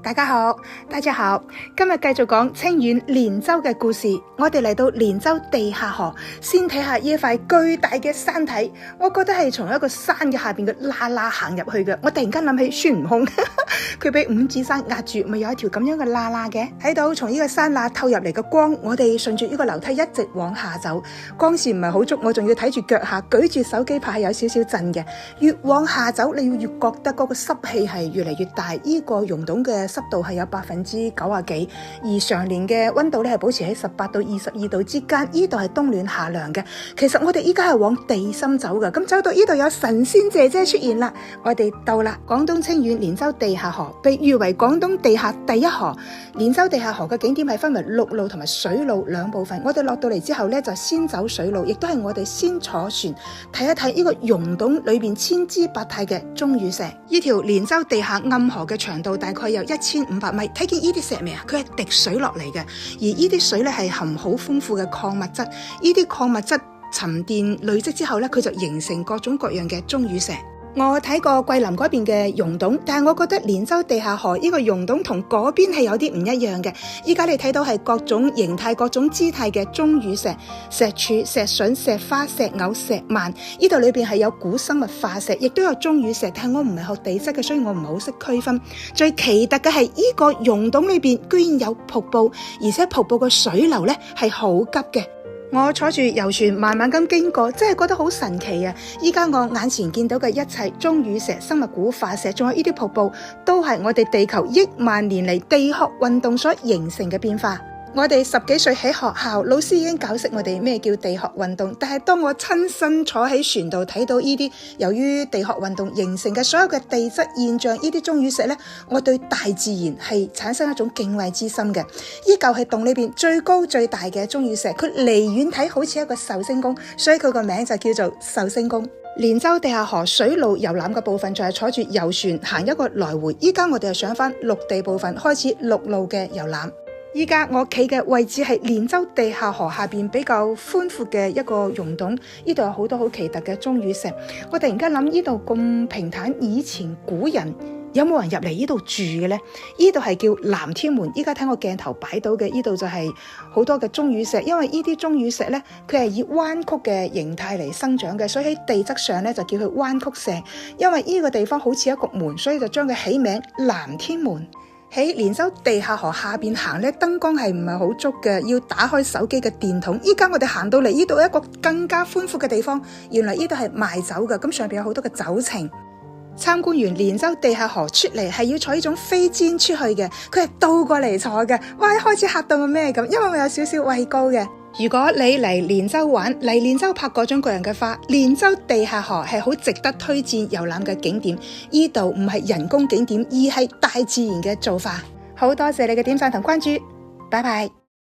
大家好，今日繼續講清遠連州嘅故事。我哋嚟到連州地下河，先睇下呢一塊巨大嘅山體。我覺得係從一個山嘅下邊嘅罅罅行入去嘅。我突然間諗起孫悟空，佢俾五指山壓住，咪有一條咁樣嘅罅罅嘅。睇到從呢個山罅透入嚟嘅光，我哋順住呢個樓梯一直往下走。光線唔係好足，我仲要睇住腳下，舉住手機拍係有少少震嘅。越往下走，你要越覺得嗰個濕氣係越嚟越大。呢個溶洞嘅濕度係有90%幾，而常年嘅溫度咧係保持喺18到22度之間。呢度係冬暖夏涼嘅。其實我哋依家係往地心走嘅，咁走到呢度有神仙姐姐出現啦。我哋到啦，廣東清遠連州地下河被譽為廣東地下第一河。連州地下河嘅景點係分為陸路同埋水路兩部分。我哋落到嚟之後咧就先走水路，亦都係我哋先坐船睇一睇呢個溶洞裏邊千姿百態嘅鐘乳石。呢條連州地下暗河嘅長度大概有1500米，睇見呢啲石未啊？佢係滴水落嚟嘅，而呢啲水咧係含好豐富嘅礦物質，呢啲礦物質沉澱累積之後咧，佢就形成各種各樣嘅鐘乳石。我睇過桂林嗰邊嘅溶洞，但係我覺得連州地下河呢個溶洞同嗰邊係有啲唔一樣嘅。依家你睇到係各種形態、各種姿態嘅鐘乳石、石柱、石筍、石花、石藕、石幔。呢度裏邊係有古生物化石，亦都有鐘乳石，但係我唔係學地質嘅，所以我唔係好識區分。最奇特嘅係呢個溶洞裏邊居然有瀑布，而且瀑布嘅水流咧係好急嘅。我坐住遊船慢慢咁經過，真係覺得好神奇啊！依家我眼前見到嘅一切鐘乳石、生物古化石，仲有呢啲瀑布，都係我哋地球億萬年嚟地殼運動所形成嘅變化。我哋10幾歲喺學校，老師已經教識我哋咩叫地殼運動，但係當我親身坐喺船度睇到呢啲由於地殼運動形成嘅所有嘅地質現象，呢啲鐘乳石呢，我對大自然係產生一種敬畏之心嘅。呢嚿係洞裏邊最高最大嘅鐘乳石，佢離遠睇好似一個壽星公，所以佢個名就叫做壽星公。連州地下河水路遊覽嘅部分就係坐住遊船行一個來回，依家我哋係上返陸地部分，開始陸路嘅遊覽。依家我企嘅位置係連州地下河下邊比較寬闊嘅一個溶洞，呢度有好多好奇特嘅鐘乳石。我突然間諗，呢度咁平坦，以前古人有冇人入嚟呢度住嘅呢？呢度係叫南天門。依家睇我鏡頭擺到嘅呢度就係好多嘅鐘乳石，因為呢啲鐘乳石呢，佢係以彎曲嘅形態嚟生長嘅，所以喺地質上呢，就叫佢彎曲石。因為呢個地方好似一個門，所以就將佢起名南天門。喺連州地下河下邊行咧，燈光係唔係好足嘅，要打開手機嘅電筒。依家我哋行到嚟呢度一個更加寬闊嘅地方，原來呢度係賣酒嘅，咁上邊有好多嘅酒埕。參觀完連州地下河出嚟係要坐呢種飛氈出去嘅，佢係倒過嚟坐嘅。哇！一開始嚇到我咩咁，因為我有少少畏高嘅。如果你嚟連州玩，嚟連州拍各種各樣嘅花，連州地下河係好值得推薦遊覽嘅景點。呢度唔係人工景點，而係大自然嘅造化。好多謝你嘅點讚同關注，拜拜。